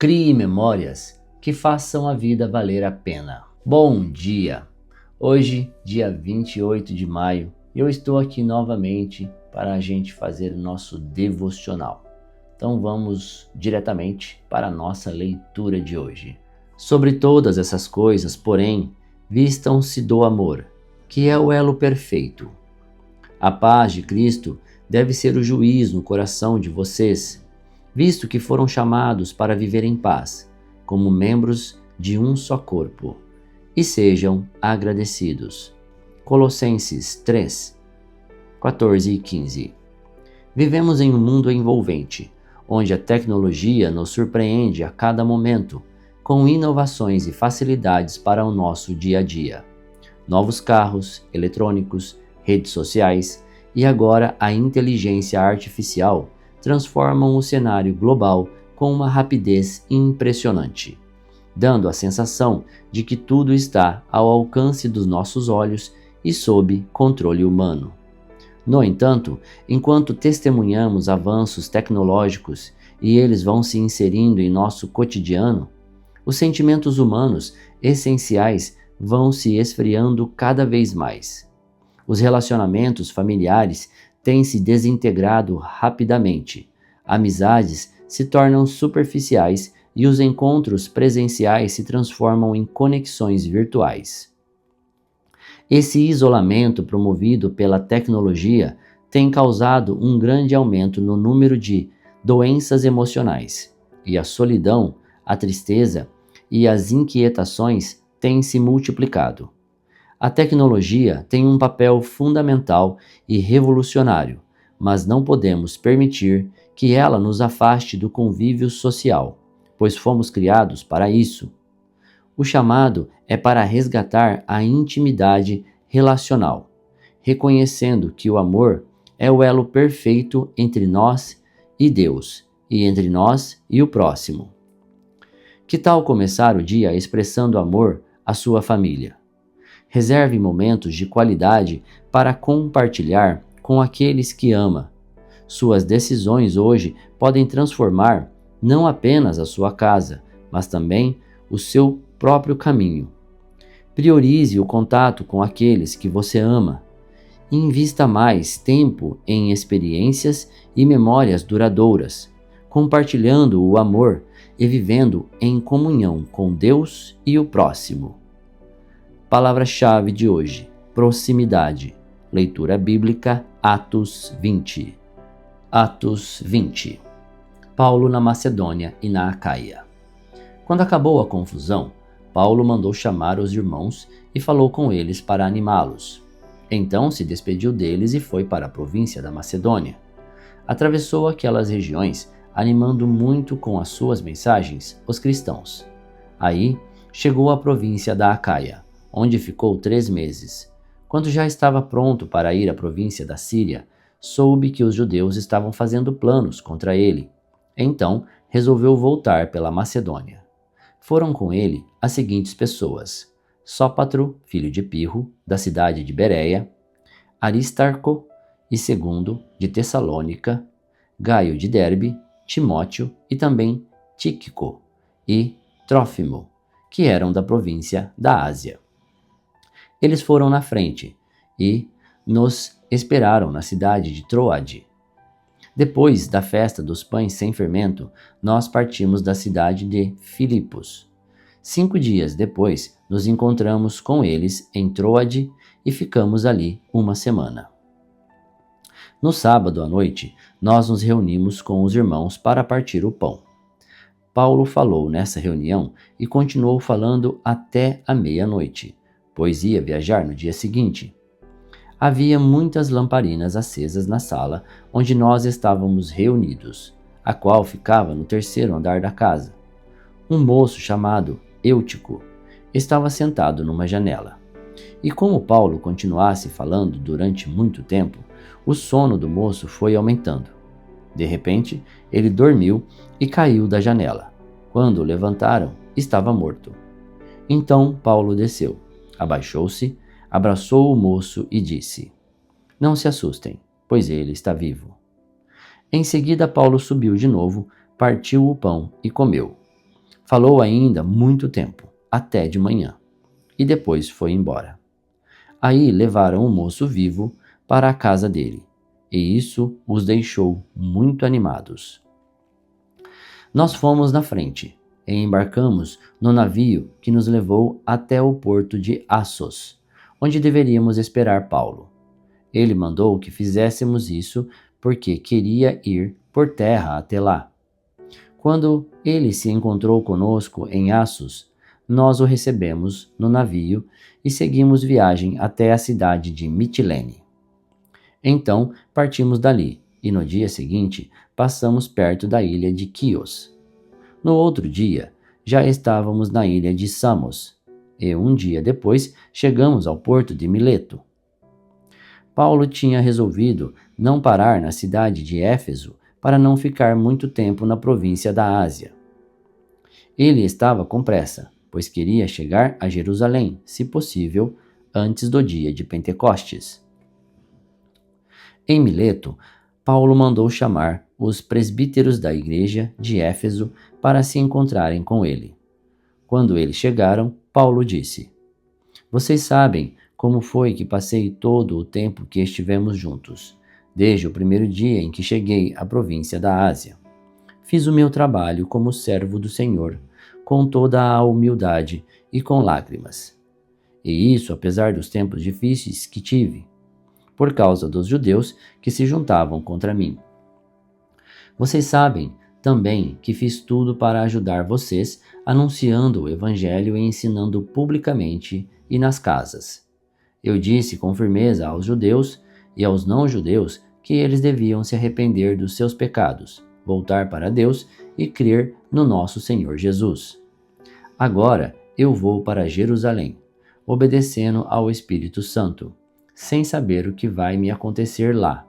Crie memórias que façam a vida valer a pena. Bom dia! Hoje, dia 28 de maio, eu estou aqui novamente para a gente fazer o nosso devocional. Então vamos diretamente para a nossa leitura de hoje. Sobre todas essas coisas, porém, vistam-se do amor, que é o elo perfeito. A paz de Cristo deve ser o juiz no coração de vocês, visto que foram chamados para viver em paz, como membros de um só corpo, e sejam agradecidos. Colossenses 3, 14 e 15. Vivemos em um mundo envolvente, onde a tecnologia nos surpreende a cada momento, com inovações e facilidades para o nosso dia a dia. Novos carros, eletrônicos, redes sociais e agora a inteligência artificial transformam o cenário global com uma rapidez impressionante, dando a sensação de que tudo está ao alcance dos nossos olhos e sob controle humano. No entanto, enquanto testemunhamos avanços tecnológicos e eles vão se inserindo em nosso cotidiano, os sentimentos humanos essenciais vão se esfriando cada vez mais. Os relacionamentos familiares têm se desintegrado rapidamente, amizades se tornam superficiais e os encontros presenciais se transformam em conexões virtuais. Esse isolamento promovido pela tecnologia tem causado um grande aumento no número de doenças emocionais, e a solidão, a tristeza e as inquietações têm se multiplicado. A tecnologia tem um papel fundamental e revolucionário, mas não podemos permitir que ela nos afaste do convívio social, pois fomos criados para isso. O chamado é para resgatar a intimidade relacional, reconhecendo que o amor é o elo perfeito entre nós e Deus, e entre nós e o próximo. Que tal começar o dia expressando amor à sua família? Reserve momentos de qualidade para compartilhar com aqueles que ama. Suas decisões hoje podem transformar não apenas a sua casa, mas também o seu próprio caminho. Priorize o contato com aqueles que você ama. Invista mais tempo em experiências e memórias duradouras, compartilhando o amor e vivendo em comunhão com Deus e o próximo. Palavra-chave de hoje: proximidade. Leitura bíblica, Atos 20. Atos 20. Paulo na Macedônia e na Acaia. Quando acabou a confusão, Paulo mandou chamar os irmãos e falou com eles para animá-los. Então se despediu deles e foi para a província da Macedônia. Atravessou aquelas regiões, animando muito com as suas mensagens os cristãos. Aí chegou à província da Acaia, onde ficou 3 meses. Quando já estava pronto para ir à província da Síria, soube que os judeus estavam fazendo planos contra ele. Então, resolveu voltar pela Macedônia. Foram com ele as seguintes pessoas: Sópatro, filho de Pirro, da cidade de Bereia, Aristarco e Segundo, de Tessalônica, Gaio de Derbe, Timóteo e também Tíquico e Trófimo, que eram da província da Ásia. Eles foram na frente e nos esperaram na cidade de Troade. Depois da festa dos pães sem fermento, nós partimos da cidade de Filipos. 5 dias depois, nos encontramos com eles em Troade e ficamos ali 1 semana. No sábado à noite, nós nos reunimos com os irmãos para partir o pão. Paulo falou nessa reunião e continuou falando até a meia-noite, pois ia viajar no dia seguinte. Havia muitas lamparinas acesas na sala onde nós estávamos reunidos, a qual ficava no 3º andar da casa. Um moço chamado Eutico estava sentado numa janela. E como Paulo continuasse falando durante muito tempo, o sono do moço foi aumentando. De repente, ele dormiu e caiu da janela. Quando o levantaram, estava morto. Então Paulo desceu, abaixou-se, abraçou o moço e disse: "Não se assustem, pois ele está vivo." Em seguida, Paulo subiu de novo, partiu o pão e comeu. Falou ainda muito tempo, até de manhã, e depois foi embora. Aí levaram o moço vivo para a casa dele, e isso os deixou muito animados. Nós fomos na frente e embarcamos no navio que nos levou até o porto de Assos, onde deveríamos esperar Paulo. Ele mandou que fizéssemos isso porque queria ir por terra até lá. Quando ele se encontrou conosco em Assos, nós o recebemos no navio e seguimos viagem até a cidade de Mitilene. Então partimos dali e no dia seguinte passamos perto da ilha de Quios. No outro dia já estávamos na ilha de Samos e um dia depois chegamos ao porto de Mileto. Paulo tinha resolvido não parar na cidade de Éfeso para não ficar muito tempo na província da Ásia. Ele estava com pressa, pois queria chegar a Jerusalém, se possível, antes do dia de Pentecostes. Em Mileto, Paulo mandou chamar os presbíteros da igreja de Éfeso para se encontrarem com ele. Quando eles chegaram, Paulo disse: Vocês sabem como foi que passei todo o tempo que estivemos juntos, desde o primeiro dia em que cheguei à província da Ásia. Fiz o meu trabalho como servo do Senhor, com toda a humildade e com lágrimas. E isso apesar dos tempos difíceis que tive, por causa dos judeus que se juntavam contra mim. Vocês sabem também que fiz tudo para ajudar vocês, anunciando o Evangelho e ensinando publicamente e nas casas. Eu disse com firmeza aos judeus e aos não-judeus que eles deviam se arrepender dos seus pecados, voltar para Deus e crer no nosso Senhor Jesus. Agora eu vou para Jerusalém, obedecendo ao Espírito Santo, sem saber o que vai me acontecer lá.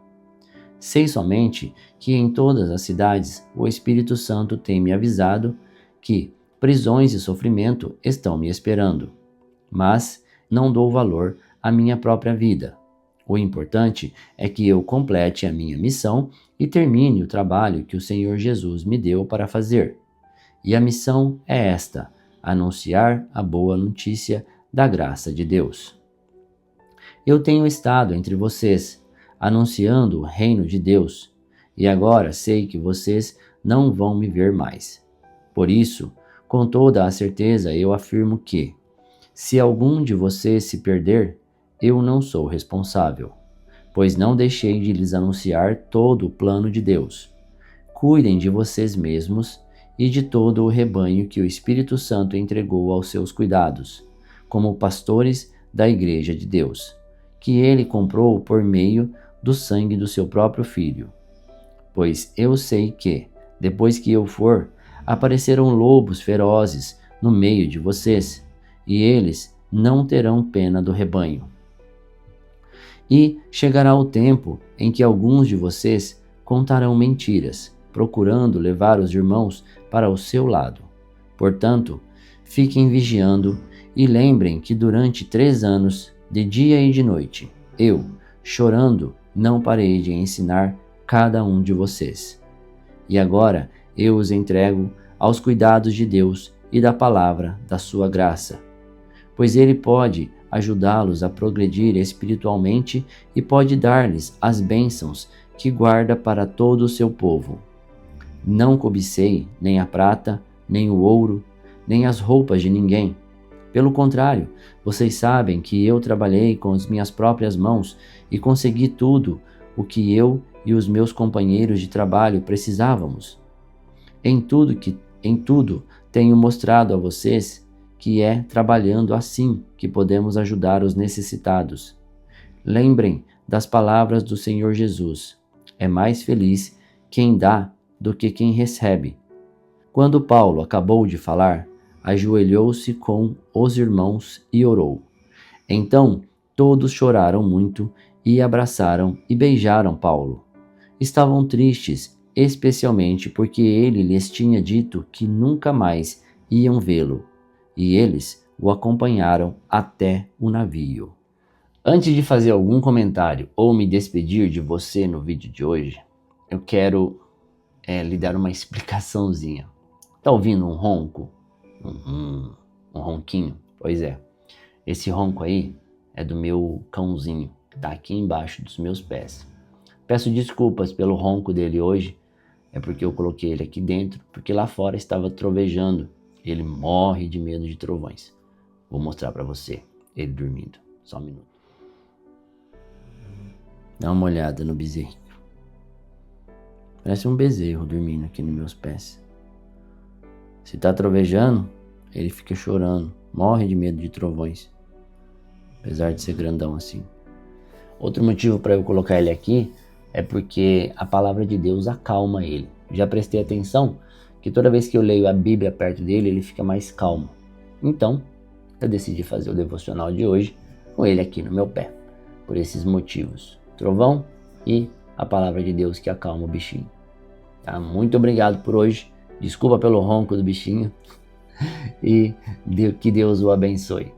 Sei somente que em todas as cidades o Espírito Santo tem me avisado que prisões e sofrimento estão me esperando. Mas não dou valor à minha própria vida. O importante é que eu complete a minha missão e termine o trabalho que o Senhor Jesus me deu para fazer. E a missão é esta: anunciar a boa notícia da graça de Deus. Eu tenho estado entre vocês, anunciando o reino de Deus, e agora sei que vocês não vão me ver mais. Por isso, com toda a certeza, eu afirmo que, se algum de vocês se perder, eu não sou responsável, pois não deixei de lhes anunciar todo o plano de Deus. Cuidem de vocês mesmos e de todo o rebanho que o Espírito Santo entregou aos seus cuidados, como pastores da Igreja de Deus, que ele comprou por meio do sangue do seu próprio Filho. Pois eu sei que, depois que eu for, aparecerão lobos ferozes no meio de vocês, e eles não terão pena do rebanho. E chegará o tempo em que alguns de vocês contarão mentiras, procurando levar os irmãos para o seu lado. Portanto, fiquem vigiando e lembrem que durante 3 anos, de dia e de noite, eu, chorando, não parei de ensinar cada um de vocês. E agora eu os entrego aos cuidados de Deus e da palavra da sua graça, pois Ele pode ajudá-los a progredir espiritualmente e pode dar-lhes as bênçãos que guarda para todo o seu povo. Não cobicei nem a prata, nem o ouro, nem as roupas de ninguém. Pelo contrário, vocês sabem que eu trabalhei com as minhas próprias mãos e consegui tudo o que eu e os meus companheiros de trabalho precisávamos. Em tudo tenho mostrado a vocês que é trabalhando assim que podemos ajudar os necessitados. Lembrem das palavras do Senhor Jesus: é mais feliz quem dá do que quem recebe. Quando Paulo acabou de falar, ajoelhou-se com os irmãos e orou. Então todos choraram muito e abraçaram e beijaram Paulo. Estavam tristes, especialmente porque ele lhes tinha dito que nunca mais iam vê-lo, e eles o acompanharam até o navio. Antes de fazer algum comentário ou me despedir de você no vídeo de hoje, eu quero lhe dar uma explicaçãozinha. Tá ouvindo um ronco? Um ronquinho? Pois é. Esse ronco aí é do meu cãozinho, que tá aqui embaixo dos meus pés. Peço desculpas pelo ronco dele hoje, é porque eu coloquei ele aqui dentro, porque lá fora estava trovejando. Ele morre de medo de trovões. Vou mostrar pra você ele dormindo. Só um minuto. Dá uma olhada no bezerro. Parece um bezerro dormindo aqui nos meus pés. Se tá trovejando, ele fica chorando, morre de medo de trovões, apesar de ser grandão assim. Outro motivo para eu colocar ele aqui é porque a palavra de Deus acalma ele. Já prestei atenção que toda vez que eu leio a Bíblia perto dele, ele fica mais calmo. Então, eu decidi fazer o devocional de hoje com ele aqui no meu pé, por esses motivos. Trovão e a palavra de Deus que acalma o bichinho. Tá? Muito obrigado por hoje. Desculpa pelo ronco do bichinho. E que Deus o abençoe.